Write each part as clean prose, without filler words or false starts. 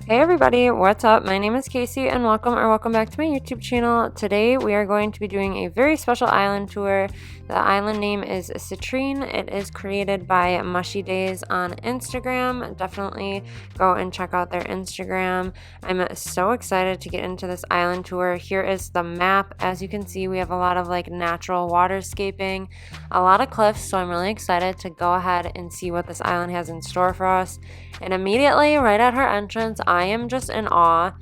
Hey everybody, what's up? My name is Casey and welcome back to my YouTube channel. Today we are going to be doing a very special island tour. The island name is Citrine. It is created by Mushy Days on Instagram. Definitely go and check out their Instagram. I'm so excited to get into this island tour. Here is the map. As you can see, we have a lot of like natural waterscaping, a lot of cliffs, so I'm really excited to go ahead and see what this island has in store for us. And immediately right at her entrance, I am just in awe.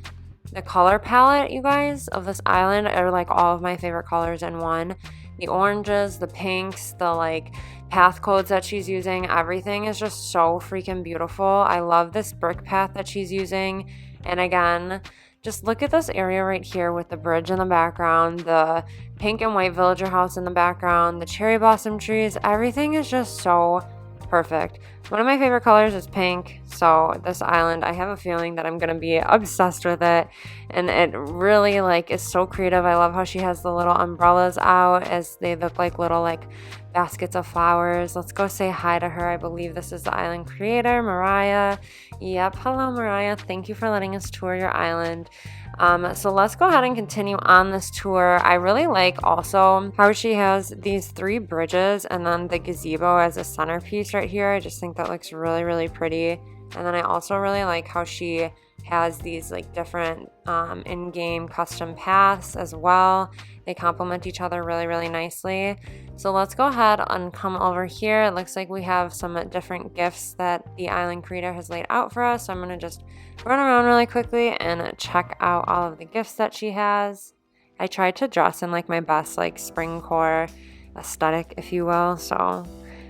The color palette, you guys, of this island are like all of my favorite colors in one. The oranges, the pinks, the like path codes that she's using, everything is just so freaking beautiful. I love this brick path that she's using. And again, just look at this area right here with the bridge in the background, the pink and white villager house in the background, the cherry blossom trees. Everything is just so perfect. One of my favorite colors is pink, so this island, I have a feeling that I'm gonna be obsessed with it, and it really like is so creative. I love how she has the little umbrellas out as they look like little like baskets of flowers. Let's go say hi to her. I believe this is the island creator, Mariah. Yep, hello Mariah. Thank you for letting us tour your island. So let's go ahead and continue on this tour. I really like also how she has these three bridges and then the gazebo as a centerpiece right here. I just think that looks really, really pretty. And then I also really like how she has these like different in-game custom paths as well. They complement each other really, really nicely. So let's go ahead and come over here. It looks like we have some different gifts that the island creator has laid out for us. So I'm going to just run around really quickly and check out all of the gifts that she has. I tried to dress in like my best like Springcore aesthetic, if you will. So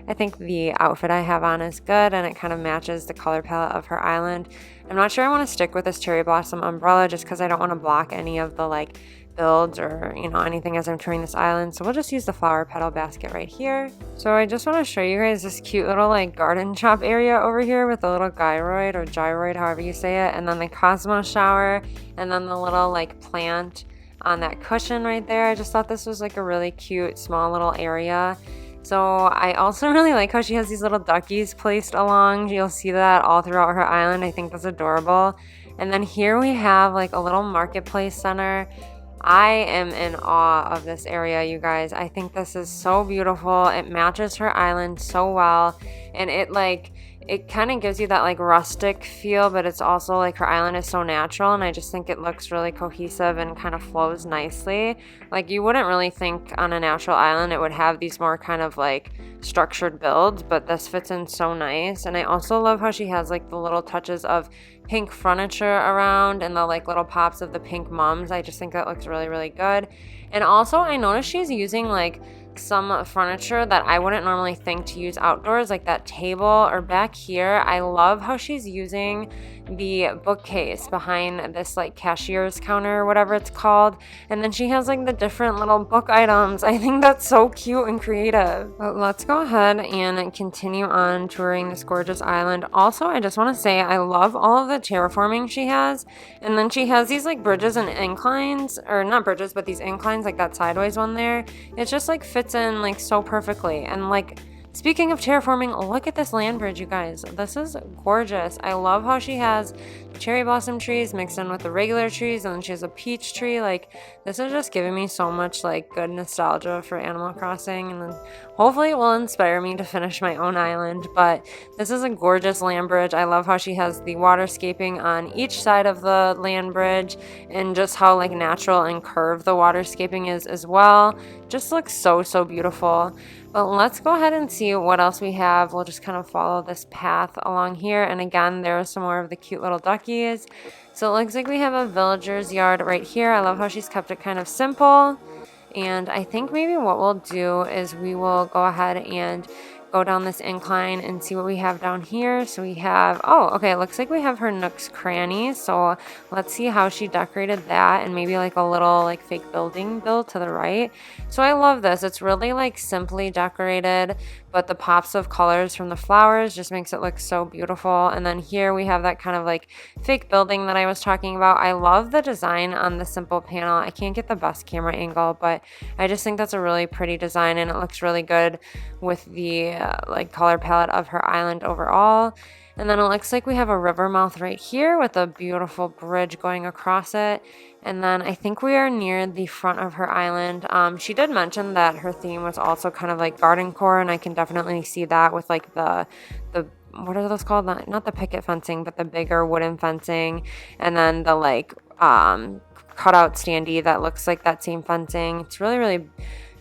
I think the outfit I have on is good and it kind of matches the color palette of her island. I'm not sure I want to stick with this cherry blossom umbrella just because I don't want to block any of the like builds or anything as I'm touring this island, so we'll just use the flower petal basket right here. So I just want to show you guys this cute little like garden shop area over here with the little gyroid or gyroid, however you say it, and then the cosmos shower, and then the little like plant on that cushion right there. I just thought this was like a really cute small little area. So I also really like how she has these little duckies placed along. You'll see that all throughout her island. I think that's adorable. And then here we have like a little marketplace center. I am in awe of this area, you guys. I think this is so beautiful. It matches her island so well. And it kind of gives you that like rustic feel, but it's also like her island is so natural, and I just think it looks really cohesive and kind of flows nicely. Like you wouldn't really think on a natural island it would have these more kind of like structured builds, but this fits in so nice. And I also love how she has like the little touches of pink furniture around and the like little pops of the pink mums. I just think that looks really, really good. And also I noticed she's using like some furniture that I wouldn't normally think to use outdoors, like that table or back here. I love how she's using the bookcase behind this like cashier's counter or whatever it's called, and then she has like the different little book items. I think that's so cute and creative. But let's go ahead and continue on touring this gorgeous island. Also, I just want to say I love all of the terraforming she has, and then she has these like bridges and inclines, or not bridges but these inclines, like that sideways one there. It just like fits in like so perfectly. And like speaking of terraforming, look at this land bridge, you guys. This is gorgeous. I love how she has cherry blossom trees mixed in with the regular trees, and then she has a peach tree. Like this is just giving me so much like good nostalgia for Animal Crossing, and then hopefully it will inspire me to finish my own island. But this is a gorgeous land bridge. I love how she has the waterscaping on each side of the land bridge, and just how like natural and curved the waterscaping is as well. Just looks so beautiful. But let's go ahead and see what else we have. We'll just kind of follow this path along here. And again, there are some more of the cute little duckies. So it looks like we have a villager's yard right here. I love how she's kept it kind of simple. And I think maybe what we'll do is we will go ahead and go down this incline and see what we have down here. So we have, oh, okay, it looks like we have her Nook's cranny. So let's see how she decorated that, and maybe like a little like fake building built to the right. So I love this. It's really like simply decorated, but the pops of colors from the flowers just makes it look so beautiful. And then here we have that kind of like fake building that I was talking about. I love the design on the simple panel. I can't get the best camera angle, but I just think that's a really pretty design, and it looks really good with the like color palette of her island overall. And then it looks like we have a river mouth right here with a beautiful bridge going across it. And then I think we are near the front of her island. She did mention that her theme was also kind of like Gardencore, and I can definitely see that with like the what are those called? Not the picket fencing, but the bigger wooden fencing, and then the like cutout standee that looks like that same fencing. It's really, really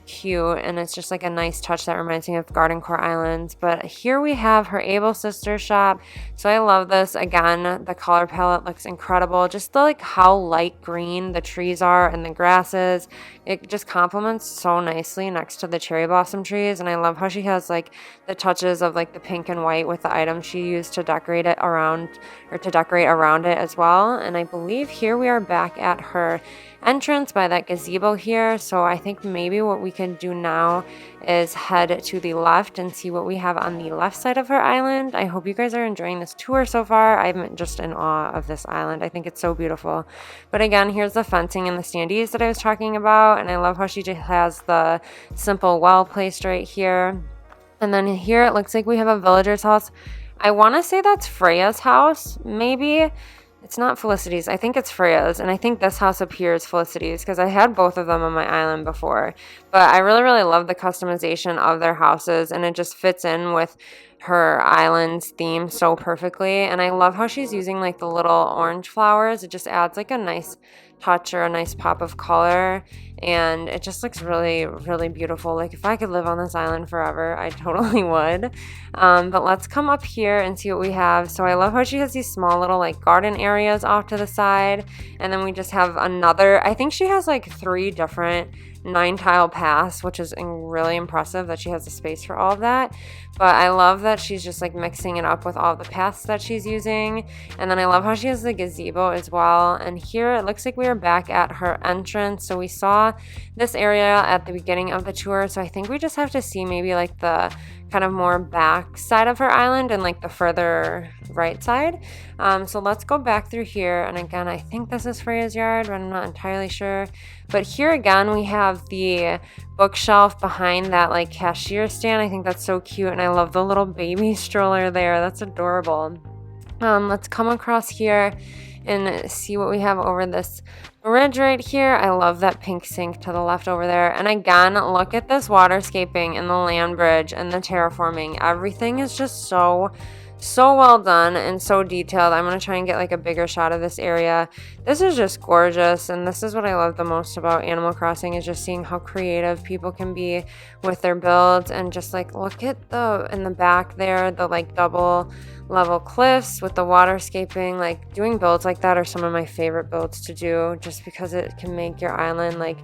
cute, and it's just like a nice touch that reminds me of Gardencore Islands. But here we have her Able Sister shop. So I love this. Again, the color palette looks incredible. Just the like how light green the trees are and the grasses. It just complements so nicely next to the cherry blossom trees. And I love how she has like the touches of like the pink and white with the items she used to decorate it around, or to decorate around it as well. And I believe here we are back at her entrance by that gazebo here. So I think maybe what we can do now is head to the left and see what we have on the left side of her island. I hope you guys are enjoying this tour so far. I'm just in awe of this island. I think it's so beautiful. But again, here's the fencing and the standees that I was talking about, and I love how she just has the simple well placed right here. And then here it looks like we have a villager's house. I want to say that's Freya's house, maybe. It's not Felicity's. I think it's Freya's, and I think this house up here is Felicity's because I had both of them on my island before. But I really, really love the customization of their houses, and it just fits in with her island's theme so perfectly. And I love how she's using like the little orange flowers. It just adds like a nice touch or a nice pop of color, and it just looks really, really beautiful. Like if I could live on this island forever, I totally would. But let's come up here and see what we have. So I love how she has these small little like garden areas off to the side, and then we just have another, I think she has like 3 different 9-tile paths, which is really impressive that she has the space for all of that. But I love that she's just like mixing it up with all the paths that she's using. And then I love how she has the gazebo as well. And here it looks like we are back at her entrance. So we saw this area at the beginning of the tour, so I think we just have to see maybe like the kind of more back side of her island and like the further right side. So let's go back through here, and again I think this is Freya's yard, but I'm not entirely sure. But here again we have the bookshelf behind that like cashier stand. I think that's so cute, and I love the little baby stroller there. That's adorable. Let's come across here and see what we have over this bridge right here. I love that pink sink to the left over there. And again, look at this waterscaping and the land bridge and the terraforming. Everything is just so well done and so detailed. I'm going to try and get like a bigger shot of this area. This is just gorgeous, and this is what I love the most about Animal Crossing, is just seeing how creative people can be with their builds. And just like look at in the back there, the like double level cliffs with the waterscaping. Like doing builds like that are some of my favorite builds to do, just because it can make your island like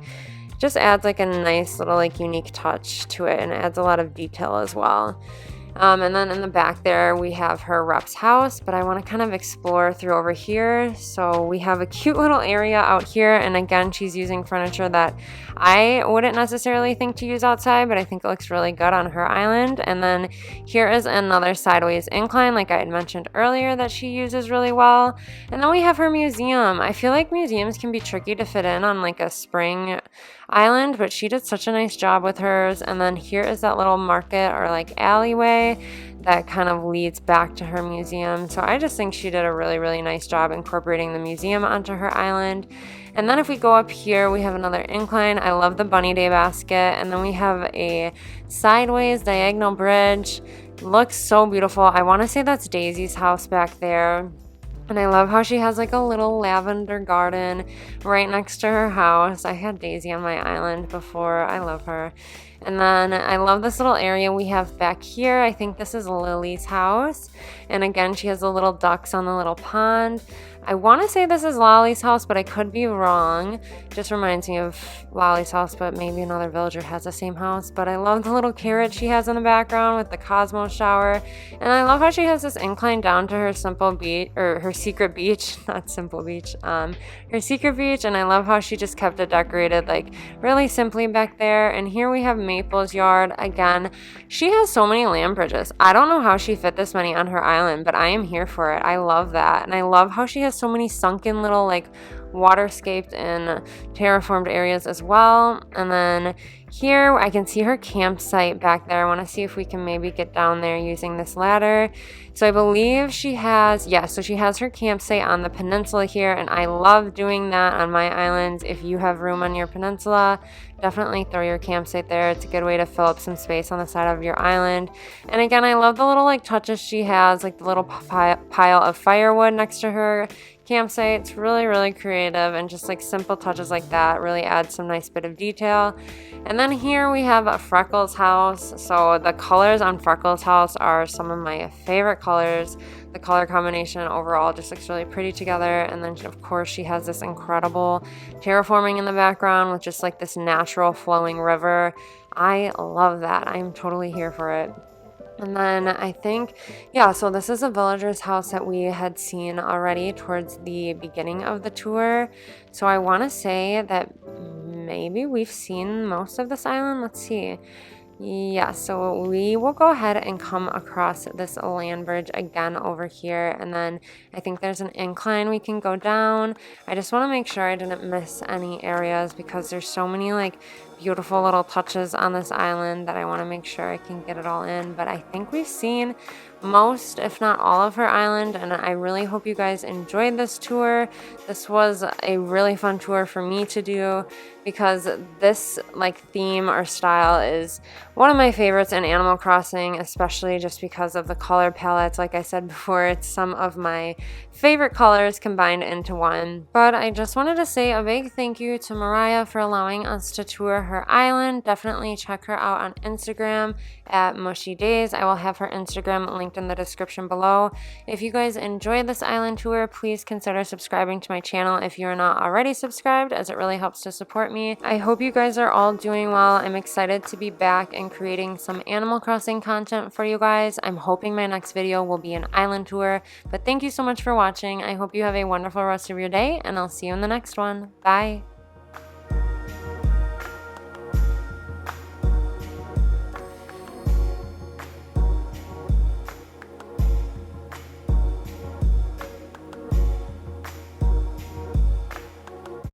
just adds like a nice little like unique touch to it, and it adds a lot of detail as well. And then in the back there, we have her rep's house, but I want to kind of explore through over here. So we have a cute little area out here, and again, she's using furniture that I wouldn't necessarily think to use outside, but I think it looks really good on her island. And then here is another sideways incline, like I had mentioned earlier, that she uses really well. And then we have her museum. I feel like museums can be tricky to fit in on like a spring island, but she did such a nice job with hers. And then here is that little market or like alleyway that kind of leads back to her museum. So I just think she did a really, really nice job incorporating the museum onto her island. And then if we go up here, we have another incline. I love the bunny day basket. And then we have a sideways diagonal bridge. Looks so beautiful. I want to say that's Daisy's house back there. And I love how she has like a little lavender garden right next to her house. I had Daisy on my island before. I love her. And then I love this little area we have back here. I think this is Lily's house. And again, she has the little ducks on the little pond. I want to say this is Lolly's house, but I could be wrong. Just reminds me of Lolly's house, but maybe another villager has the same house. But I love the little carrot she has in the background with the Cosmos shower. And I love how she has this incline down to her simple beach, or her secret beach, not simple beach, her secret beach. And I love how she just kept it decorated like really simply back there. And here we have Maple's yard. Again, she has so many land bridges. I don't know how she fit this many on her island, but I am here for it. I love that. And I love how she has so many sunken little like waterscaped and terraformed areas as well. And then here I can see her campsite back there. I want to see if we can maybe get down there using this ladder. So I believe she has, yeah, so she has her campsite on the peninsula here, and I love doing that on my islands. If you have room on your peninsula, definitely throw your campsite there. It's a good way to fill up some space on the side of your island. And again, I love the little like touches she has, like the little pile of firewood next to her campsite. It's really, really creative, and just like simple touches like that really add some nice bit of detail. And then here we have a Freckles house. So the colors on Freckles house are some of my favorite colors. The color combination overall just looks really pretty together. And then of course she has this incredible terraforming in the background with just like this natural flowing river. I love that. I'm totally here for it. And then I think, yeah, so this is a villager's house that we had seen already towards the beginning of the tour. So I want to say that maybe we've seen most of this island. Let's see. Yeah, so we will go ahead and come across this land bridge again over here, and then I think there's an incline we can go down. I just want to make sure I didn't miss any areas because there's so many like beautiful little touches on this island that I want to make sure I can get it all in. But I think we've seen most, if not all, of her island, and I really hope you guys enjoyed this tour. This was a really fun tour for me to do because this like theme or style is one of my favorites in Animal Crossing, especially just because of the color palettes. Like I said before, it's some of my favorite colors combined into one. But I just wanted to say a big thank you to Mariah for allowing us to tour her island. Definitely check her out on Instagram at Mushy Days. I will have her Instagram linked in the description below. If you guys enjoyed this island tour, please consider subscribing to my channel if you're not already subscribed, as it really helps to support me. I hope you guys are all doing well. I'm excited to be back and creating some Animal Crossing content for you guys. I'm hoping my next video will be an island tour, but thank you so much for watching. I hope you have a wonderful rest of your day, and I'll see you in the next one. Bye!